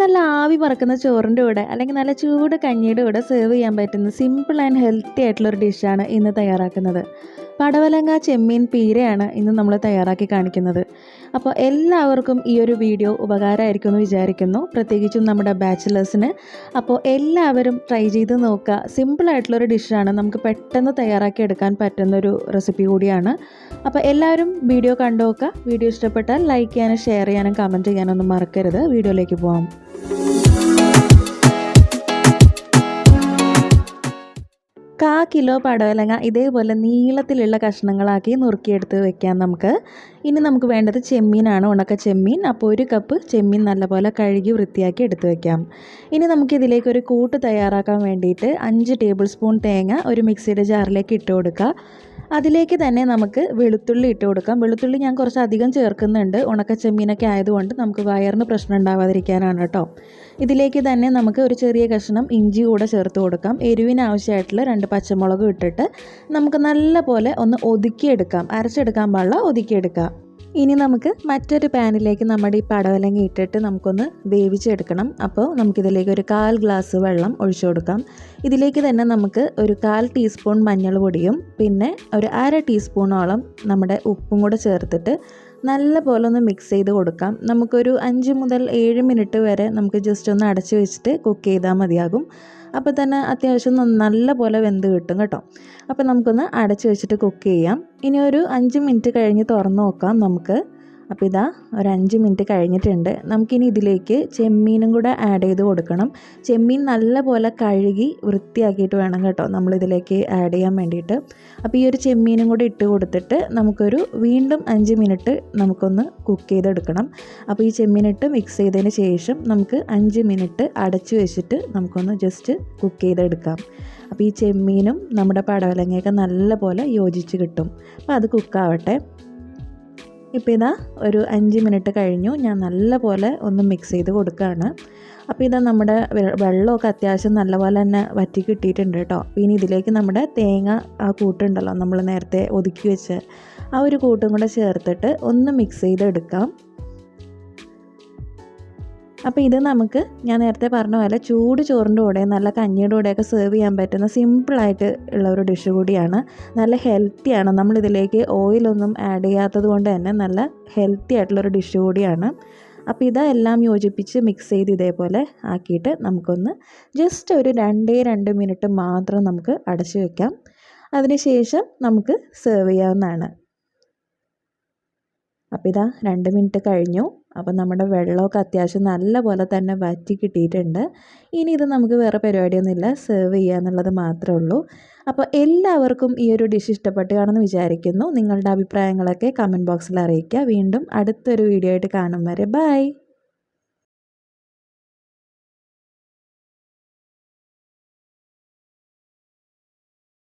നല്ല ആവി പറക്കുന്ന ചോറിൻ്റെ കൂടെ അല്ലെങ്കിൽ നല്ല ചൂട് കഞ്ഞിയുടെ കൂടെ സെർവ് ചെയ്യാൻ പറ്റുന്ന സിമ്പിൾ ആൻഡ് ഹെൽത്തി ആയിട്ടുള്ളൊരു ഡിഷാണ് ഇന്ന് തയ്യാറാക്കുന്നത്. പടവലങ്ങ ചെമ്മീൻ പീരയാണ് ഇന്ന് നമ്മൾ തയ്യാറാക്കി കാണിക്കുന്നത്. അപ്പോൾ എല്ലാവർക്കും ഈ ഒരു വീഡിയോ ഉപകാരമായിരിക്കും എന്ന് വിചാരിക്കുന്നു, പ്രത്യേകിച്ചും നമ്മുടെ ബാച്ചിലേഴ്സിന്. അപ്പോൾ എല്ലാവരും ട്രൈ ചെയ്ത് നോക്കുക. സിമ്പിളായിട്ടുള്ളൊരു ഡിഷാണ്, നമുക്ക് പെട്ടെന്ന് തയ്യാറാക്കി എടുക്കാൻ പറ്റുന്നൊരു റെസിപ്പി കൂടിയാണ്. അപ്പോൾ എല്ലാവരും വീഡിയോ കണ്ടു നോക്കുക. വീഡിയോ ഇഷ്ടപ്പെട്ടാൽ ലൈക്ക് ചെയ്യാനും ഷെയർ ചെയ്യാനും കമൻറ്റ് ചെയ്യാനൊന്നും മറക്കരുത്. വീഡിയോയിലേക്ക് പോകാം. കിലോ പടവലങ്ങ ഇതേപോലെ നീളത്തിലുള്ള കഷ്ണങ്ങളാക്കി നുറുക്കിയെടുത്ത് വെക്കാം നമുക്ക്. ഇനി നമുക്ക് വേണ്ടത് ചെമ്മീനാണ്, ഉണക്ക ചെമ്മീൻ. അപ്പോൾ 1 കപ്പ് ചെമ്മീൻ നല്ലപോലെ കഴുകി വൃത്തിയാക്കി എടുത്ത് വെക്കാം. ഇനി നമുക്കിതിലേക്ക് ഒരു കൂട്ട് തയ്യാറാക്കാൻ വേണ്ടിയിട്ട് 5 ടേബിൾ സ്പൂൺ തേങ്ങ ഒരു മിക്സിയുടെ ജാറിലേക്ക് ഇട്ട് കൊടുക്കുക. അതിലേക്ക് തന്നെ നമുക്ക് വെളുത്തുള്ളി ഇട്ട് കൊടുക്കാം. വെളുത്തുള്ളി ഞാൻ കുറച്ച് അധികം ചേർക്കുന്നുണ്ട്, ഉണക്ക ചെമ്മീനൊക്കെ ആയതുകൊണ്ട് നമുക്ക് വയറിന് പ്രശ്നം ഉണ്ടാവാതിരിക്കാനാണ് കേട്ടോ. ഇതിലേക്ക് തന്നെ നമുക്ക് ഒരു ചെറിയ കഷ്ണം ഇഞ്ചി കൂടെ ചേർത്ത് കൊടുക്കാം. എരിവിന് ആവശ്യമായിട്ടുള്ള 2 പച്ചമുളക് ഇട്ടിട്ട് നമുക്ക് നല്ല പോലെ ഒന്ന് ഒതുക്കിയെടുക്കാം. അരച്ചെടുക്കാൻ പാടില്ല, ഒതുക്കിയെടുക്കാം. ഇനി നമുക്ക് മറ്റൊരു പാനിലേക്ക് നമ്മുടെ ഈ പടവലങ്ങ ഇട്ടിട്ട് നമുക്കൊന്ന് വേവിച്ചെടുക്കണം. അപ്പോൾ നമുക്കിതിലേക്ക് ഒരു 1/4 ഗ്ലാസ് വെള്ളം ഒഴിച്ചു കൊടുക്കാം. ഇതിലേക്ക് തന്നെ നമുക്ക് ഒരു 1/4 ടീസ്പൂൺ മഞ്ഞൾ പൊടിയും പിന്നെ ഒരു 1/2 ടീസ്പൂണോളം നമ്മുടെ ഉപ്പും കൂടെ ചേർത്തിട്ട് നല്ല പോലെ ഒന്ന് മിക്സ് ചെയ്ത് കൊടുക്കാം. നമുക്കൊരു 5 മുതൽ 7 മിനിറ്റ് വരെ നമുക്ക് ജസ്റ്റ് ഒന്ന് അടച്ചു വെച്ചിട്ട് കുക്ക് ചെയ്താൽ മതിയാകും. അപ്പോൾ തന്നെ അത്യാവശ്യം നല്ല പോലെ വെന്ത് കിട്ടും കേട്ടോ. അപ്പോൾ നമുക്കൊന്ന് അടച്ചു വെച്ചിട്ട് കുക്ക് ചെയ്യാം. ഇനി ഒരു 5 മിനിറ്റ് കഴിഞ്ഞ് തുറന്ന് നോക്കാം നമുക്ക്. അപ്പോൾ ഇതാ ഒരു 5 മിനിറ്റ് കഴിഞ്ഞിട്ടുണ്ട്. നമുക്കിനി ഇതിലേക്ക് ചെമ്മീനും കൂടെ ആഡ് ചെയ്ത് കൊടുക്കണം. ചെമ്മീൻ നല്ല പോലെ കഴുകി വൃത്തിയാക്കിയിട്ട് വേണം കേട്ടോ നമ്മളിതിലേക്ക് ആഡ് ചെയ്യാൻ വേണ്ടിയിട്ട്. അപ്പോൾ ഈ ഒരു ചെമ്മീനും കൂടി ഇട്ട് കൊടുത്തിട്ട് നമുക്കൊരു വീണ്ടും 5 മിനിറ്റ് നമുക്കൊന്ന് കുക്ക് ചെയ്തെടുക്കണം. അപ്പോൾ ഈ ചെമ്മീനിട്ട് മിക്സ് ചെയ്തതിന് ശേഷം നമുക്ക് 5 മിനിറ്റ് അടച്ചു വെച്ചിട്ട് നമുക്കൊന്ന് ജസ്റ്റ് കുക്ക് ചെയ്തെടുക്കാം. അപ്പോൾ ഈ ചെമ്മീനും നമ്മുടെ പടവലങ്ങയൊക്കെ നല്ല പോലെ യോജിച്ച് കിട്ടും. അപ്പോൾ അത് കുക്കാവട്ടെ. ഇപ്പോൾ ഇതാ ഒരു 5 മിനിറ്റ് കഴിഞ്ഞു. ഞാൻ നല്ല പോലെ ഒന്ന് മിക്സ് ചെയ്ത് കൊടുക്കുകയാണ്. അപ്പോൾ ഇതാ നമ്മുടെ വെള്ളമൊക്കെ അത്യാവശ്യം നല്ലപോലെ തന്നെ വറ്റി കിട്ടിയിട്ടുണ്ട് കേട്ടോ. അപ്പോൾ ഇനി ഇതിലേക്ക് നമ്മുടെ തേങ്ങ ആ കൂട്ടുണ്ടല്ലോ, നമ്മൾ നേരത്തെ ഒതുക്കി വെച്ച് ആ ഒരു കൂട്ടും കൂടെ ചേർത്തിട്ട് ഒന്ന് മിക്സ് ചെയ്തെടുക്കാം. അപ്പോൾ ഇത് നമുക്ക് ഞാൻ നേരത്തെ പറഞ്ഞ പോലെ ചൂട് ചോറിൻ്റെ കൂടെ നല്ല കഞ്ഞിയുടെ കൂടെയൊക്കെ സെർവ് ചെയ്യാൻ പറ്റുന്ന സിമ്പിളായിട്ട് ഉള്ള ഒരു ഡിഷ് കൂടിയാണ്. നല്ല ഹെൽത്തിയാണ്. നമ്മളിതിലേക്ക് ഓയിലൊന്നും ആഡ് ചെയ്യാത്തത് കൊണ്ട് തന്നെ നല്ല ഹെൽത്തി ആയിട്ടുള്ളൊരു ഡിഷ് കൂടിയാണ്. അപ്പോൾ ഇതെല്ലാം യോജിപ്പിച്ച് മിക്സ് ചെയ്ത് ഇതേപോലെ ആക്കിയിട്ട് നമുക്കൊന്ന് ജസ്റ്റ് ഒരു 2 മിനിറ്റ് മാത്രം നമുക്ക് അടച്ചു വയ്ക്കാം. അതിനുശേഷം നമുക്ക് സെർവ് ചെയ്യാവുന്നതാണ്. അപ്പോൾ ഇതാ 2 മിനിറ്റ് കഴിഞ്ഞു. അപ്പോൾ നമ്മുടെ വെള്ളമൊക്കെ അത്യാവശ്യം നല്ല പോലെ തന്നെ വറ്റി കിട്ടിയിട്ടുണ്ട്. ഇനി ഇത് നമുക്ക് വേറെ പരിപാടിയൊന്നുമില്ല, സെർവ് ചെയ്യുക എന്നുള്ളത് മാത്രമേ ഉള്ളൂ. അപ്പോൾ എല്ലാവർക്കും ഈ ഒരു ഡിഷ് ഇഷ്ടപ്പെട്ട് കാണുമെന്ന് വിചാരിക്കുന്നു. നിങ്ങളുടെ അഭിപ്രായങ്ങളൊക്കെ കമൻറ്റ് ബോക്സിൽ അറിയിക്കുക. വീണ്ടും അടുത്തൊരു വീഡിയോ ആയിട്ട് കാണും വരെ ബൈ.